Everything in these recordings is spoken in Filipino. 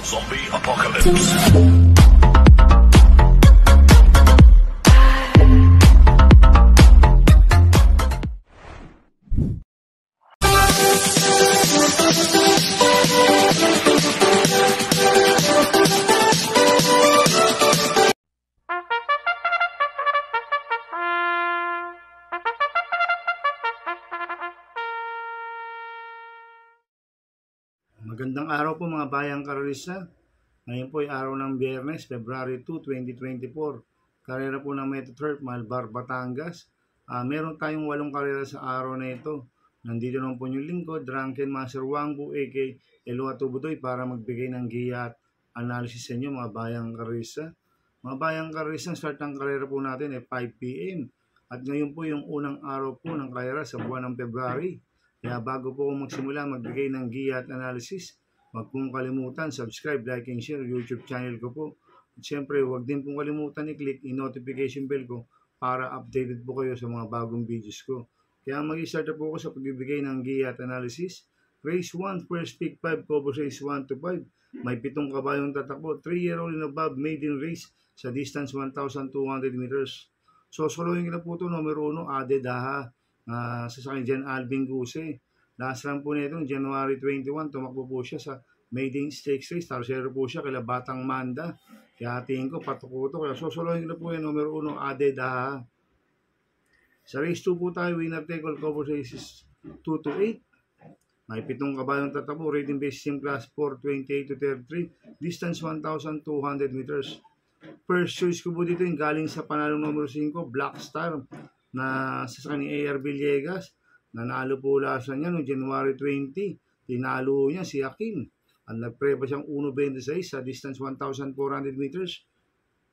Zombie Apocalypse. Magandang araw po mga bayang karorista. Ngayon po ay araw ng Biyernes, February 2, 2024. Karera po ng Metro Turf, Malbar, Batangas. Meron tayong 8 karera sa araw na ito. Nandito naman po yung lingkod, Drunken Master Wangbu, a.k.a. Eloa Tubutoy, para magbigay ng giya at analysis sa inyo mga bayang karorista. Mga bayang karorista, start ng karera po natin ay 5 p.m. At ngayon po yung unang araw po ng karera sa buwan ng February. Kaya bago po ako magsimula magbigay ng giya at analysis, huwag pong kalimutan subscribe, like, and share YouTube channel ko po. At syempre, huwag din pong kalimutan i-click yung notification bell ko para updated po kayo sa mga bagong videos ko. Kaya mag-start na po ako sa pagbibigay ng giya at analysis. Race 1, first pick 5, cover race 1 to 5. May 7 kabayong tatakbo, 3-year-old and above, maiden race sa distance 1,200 meters. So, soloyin ko na po ito, numero 1, Ade Daha. Sa sakin dyan, Alvin Guse. Last run po nito, January 21, tumakbo po siya sa maiden stakes race. Tarsero po siya kila Batang Manda. Kaya tingin ko, patuko ito. Kaya susuluhin ko na po yung numero 1, Ade Daha. Sa race 2 po tayo, winner take all, cover races 2 to 8. May 7 kabayong tatabo, rating base team class 4, 28 to 33, distance 1,200 meters. First choice ko po dito yung galing sa panalong numero 5, Black Star, na sa ni A.R. Villegas. Nanalo po lasan niya noong January 20. Tinalo niya si Akin. Ang nagpreba siyang 1.26 sa distance 1,400 meters.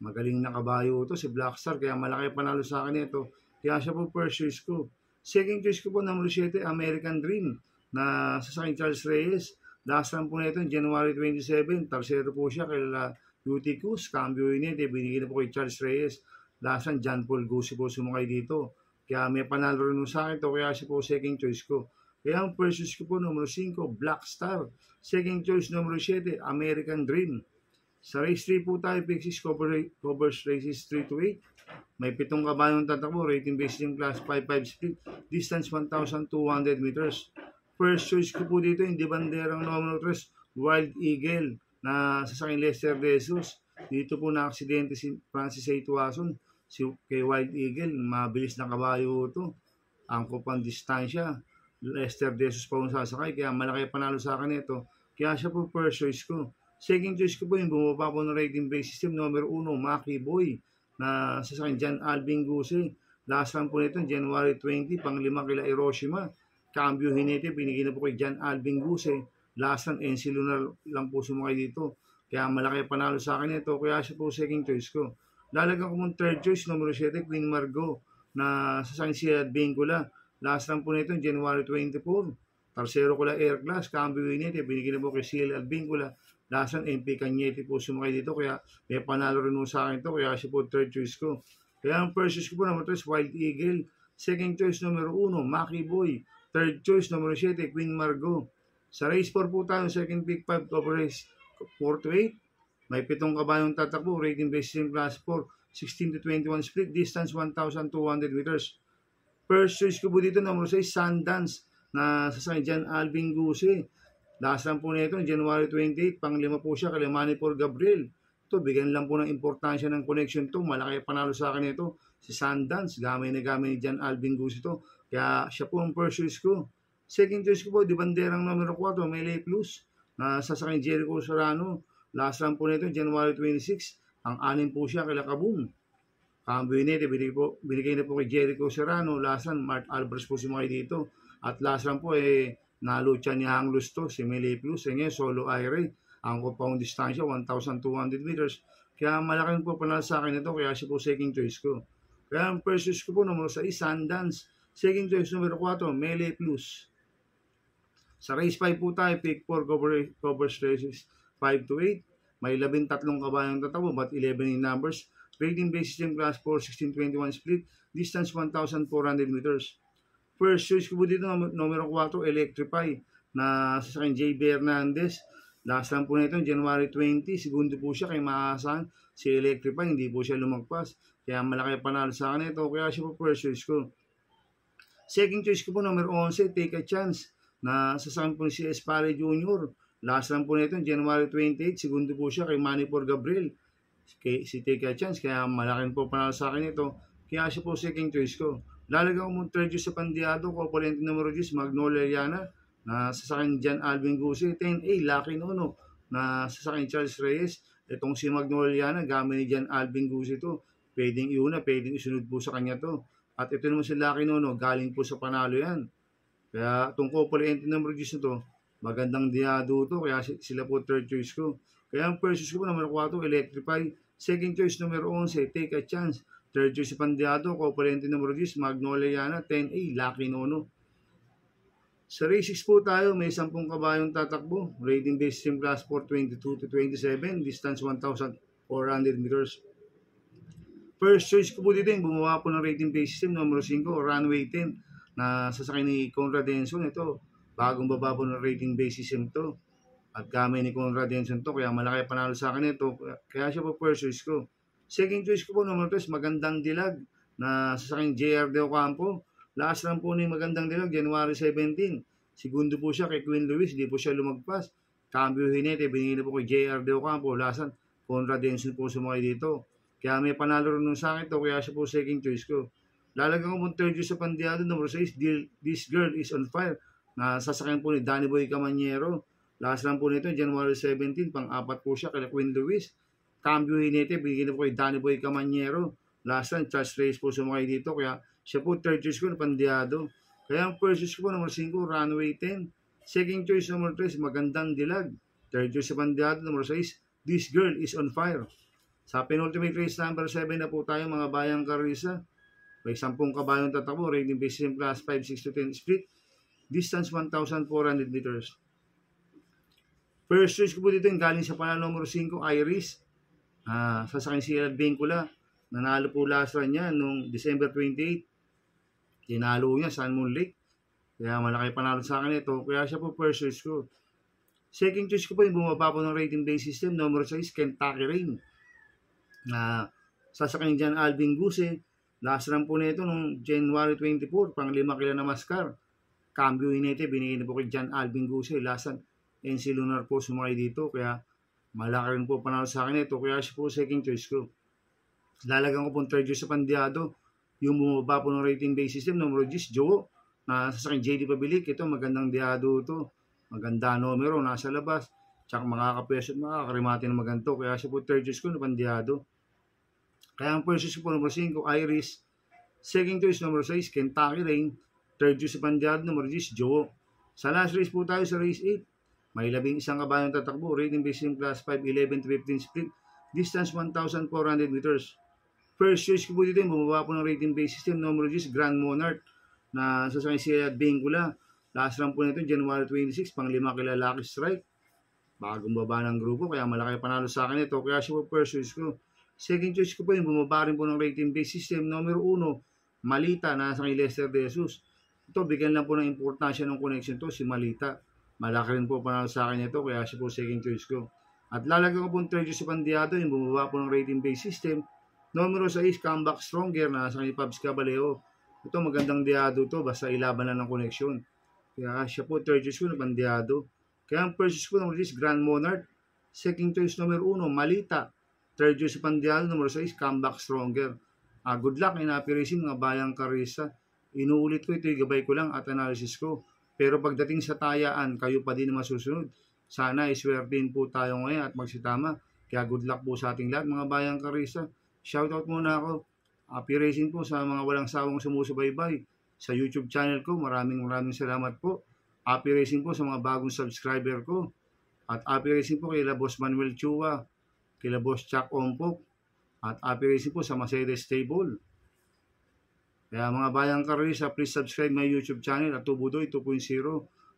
Magaling na kabayo ito si Black Star, kaya malaki panalo sa akin ito. Kaya siya po first choice ko. Second choice ko po numero 7, American Dream, na sa Charles Reyes. Last run po nito January 27. Tarsero po siya kaya UT Cruz. Cambio yun binigyan na po kay Charles Reyes. Last run, John Paul Gusi po sumakay dito. Kaya may panalo rin sa akin ito, kaya siya po second choice ko. Kaya ang first choice ko po, numero 5, Black Star. Second choice, numero 7, American Dream. Sa race 3 po tayo, Pixis covers races 3 to 8. May 7 kabayong tatakbo, rating based in class 5-5 split, distance 1,200 meters. First choice ko po dito, yung banderang numero 3, Wild Eagle, na sasakin Lester De Jesus. Dito po na-aksidente si Francis A. Tuason. Kay Wild Eagle, mabilis na kabayo ito. Angko pang distansya. Lester De Jesus pa kung sasakay, kaya malaki panalo sa akin ito. Kaya siya po first choice ko. Second choice ko po yung bumaba po ng rating base system, number 1, Maki Boy, na sasakin dyan, Alvin Guse. Last run po nito, January 20, pang-5 kila Hiroshima. Cambio Hinete, binigyan na po kay Jan Alvin Guse. Last run, NC Lunar lang po sumakay dito. Kaya malaki panalo sa akin ito, kaya siya po second choice ko. Lalagyan ko mong third choice, numero 7, Queen Margot, na sa San Ciudad Bingula. Last run po nito, January 24. Tarsero ko la Air Class, Cambio Inete, binigyan na po kay CL Bingula. Last run, MP Cañete po sumakay dito, kaya may panalo rin sa akin ito, kaya siya po third choice ko. Kaya ang first choice ko po, numero 3, Wild Eagle. Second choice, numero 1, Maki Boy. Third choice, numero 7, Queen Margot. Sa race 4 po tayo, second pick 5, cover race 4 to 8. May 7 kabayong tatakbo, rating based in class 4, 16 to 21 split, distance 1,200 meters. First choice ko po dito, numero 6, Sundance, na sa dyan, Alvin Guse. Last run po nito, January 28, pang-5 po siya, kay Manipur Gabriel. Ito, bigyan lang po ng importansya ng connection to. Malaki panalo sa akin ito. Si Sundance, gamay na gamay ni dyan, Alvin Guse ito. Kaya siya po ang first choice ko. Second choice ko po, di banderang numero 4, Melee Plus, na sa Jericho Serrano. Last run po nito, January 26, ang 6 po siya kay Kaboom. Cambio Inete, binigay na po kay Jericho Serrano. Last run, Mark Alvarez po sumakay dito. At last run po, nalo siya ni Hang Lusto, si Melee Plus. Ngayon, solo Aire. Ang compound distansya, 1,200 meters. Kaya malaking po panalo sa akin ito, kaya siya po second choice ko. Kaya ang first choice ko po, numero 6, Sundance. Second choice, numero 4, Melee Plus. Sa race 5 po tayo, pick 4, covers races 5 to 8. May 13 kabayang tatabo, but 11 in numbers. Rating base system class 4, 16-21 split. Distance 1,400 meters. First choice ko po dito, numero 4, Electrify, na sa JB Hernandez. Last lang po nito, January 20, segundo po siya kay maasahan. Si Electrify, hindi po siya lumagpas. Kaya malaki panalo sa akin ito. Kaya siya po first choice ko. Second choice ko po, number 11, Take a Chance. Na sasama po si Espare Jr. Last lang po nito, January 28, segundo po siya kay Manny por Gabriel. Si Take a Chance, kaya malaki po panalo sa akin ito. Kaya siya po second choice ko. Lalagyan ko mo third choice sa Pandiado, Copolente numero 10, Magnolia Liana. Na sasakin Jan Alvin Guse, 10A, Lucky Nono, na sasakin Charles Reyes. Itong si Magnolia Liana, gamit ni Jan Alvin Guse ito. Pwedeng iuna, pwedeng isunod po sa kanya to. At ito naman si Lucky Nono, galing po sa panalo yan. Kaya itong Copolente numero 10 ito, magandang diado to, kaya sila po third choice ko. Kaya ang first choice ko po, number 4, Electrify. Second choice, numero 11, Take a Chance. Third choice, Pandiado, Copolente numero 10, Magnolia Liana, 10A, Lucky Nono. Sa race 6 po tayo, may 10 kabayong tatakbo. Rating base system class 422 to 27, distance 1,400 meters. First choice ko po dito yung bumaba po ng rating base system, numero 5, Runway 10, na sasakay ni Conrad Denson. Ito, bagong baba po ng rating base system to. At gamay ni Conrad Denson to, kaya malaki panalo sa akin ito. Kaya siya po first choice ko. Second choice ko po, numero 3, Magandang Dilag, na sasakay ni JR De Ocampo. Last lang po ni Magandang Dilag, January 17. Segundo po siya kay Queen Luis, di po siya lumagpas. Cambio Hinete, binigay po kay JR De Ocampo. Last lang, Conrad Denson po sumakay dito. Kaya may panalo rin sa akin ito, kaya siya po second choice ko. Lalagyan ko po third choice sa Pandiado, number 6, This Girl is on Fire, na sasakyan po ni Danny Boy Camanyero. Last lang po nito, January 17, pang-apat po siya kay Queen Luis. Cambio Hinete, binigay po kay Danny Boy Camanyero. Last lang, Charles Reyes po sumakay dito, kaya siya po third choice ko na Pandiado. Kaya ang first choice ko po, number 5, Runway 10. Second choice, number 3, Magandang Dilag. Third choice sa Pandiado, number 6, This Girl is on Fire. Sa penultimate race number 7 na po tayo, mga bayang karisa. May 10 kabayong tatakbo, rating base system class 5, 6 to 10 split. Distance 1,400 meters. First choice ko po dito yung galing sa panalo numero 5, Iris. Sasakay si El Vincula. Nanalo po last run niya noong December 28. Tinalo niya San Moon Lake. Kaya malaki panalo sa akin ito. Kaya siya po first choice ko. Second choice ko po yung bumaba po ng rating base system. Number 6, Kentucky Rain. Sasakay Jan Alvin Guse. Last run po nito noong January 24. Pang 5 kila na Mascar. Cambio Hinete. Binigay na po kay Jan Alvin Guse. Last run, NC Lunar po sumakay dito. Kaya malaki rin po panalo sa akin ito. Kaya siya po second choice ko. Lalagyan ko po third choice sa Pandiado. Yung bumaba po ng rating base system, numero 10, Joe, na sasakay JD Pabilik. Ito, magandang diado ito. Maganda numero, nasa labas. Tsaka makakapwesto at makakarimati na maganto. Kaya siya po third choice ko na Pandiado. Kaya ang first choice ko po, numero 5, Iris. Second choice, numero 6, Kentucky Rain. Third choice sa Pandiado, numero 10, Joe. Sa last race po tayo sa race 8. May 11 kabayong tatakbo. Rating base system class 5, 11 to 15 split. Distance 1,400 meters. First choice ko po dito yung bumaba po ng rating base system, numero 10, Grand Monarch, na sasakay si Bengula. Last run po nito, January 26, pang 5 kila Lucky Strike. Bagong baba ng grupo, kaya malaki panalo sa akin ito. Kaya siya po first choice ko. Second choice ko po yung bumaba rin po ng rating base system, numero 1, Malita, na sasakay Lester De Jesus. Ito, bigyan lang po ng importansya ng connection to, si Malita. Malaki rin po panalo sa akin ito, kaya siya po second choice ko. At lalagyan ko po ng third choice sa Pandiado, yung bumaba po ng rating base system, numero 6, Comeback Stronger, na sa ni Pabs Caballero. Ito, magandang diado to, basta ilaban na ng connection. Kaya siya po, third choice ko na Pandiado. Kaya ang first choice ko, numero 6, Grand Monarch. Second choice, numero 1, Malita. Third choice sa Pandiado, numero 6, Comeback Stronger. Good luck in happy racing, mga bayang karisa. Inuulit ko ito, gabay ko lang at analysis ko. Pero pagdating sa tayaan, kayo pa din na masusunod. Sana iswertein po tayo ngayon at magsitama. Kaya good luck po sa ating lahat, mga bayang karisa. Shoutout muna ako. Happy racing po sa mga walang sawang sumusubaybay sa YouTube channel ko. Maraming salamat po. Happy racing po sa mga bagong subscriber ko. At happy racing po kay Boss Manuel Chua, kay Boss Chuck Ompok. At happy racing po sa Mercedes Stable. Kaya mga bayang karisa, please subscribe my YouTube channel at Tubudoy 2.0.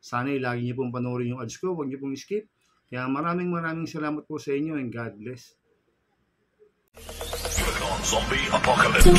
Sana lagi niyo pong panoorin yung ads ko. Huwag niyo pong skip. Kaya maraming salamat po sa inyo and God bless. Zombie Apocalypse.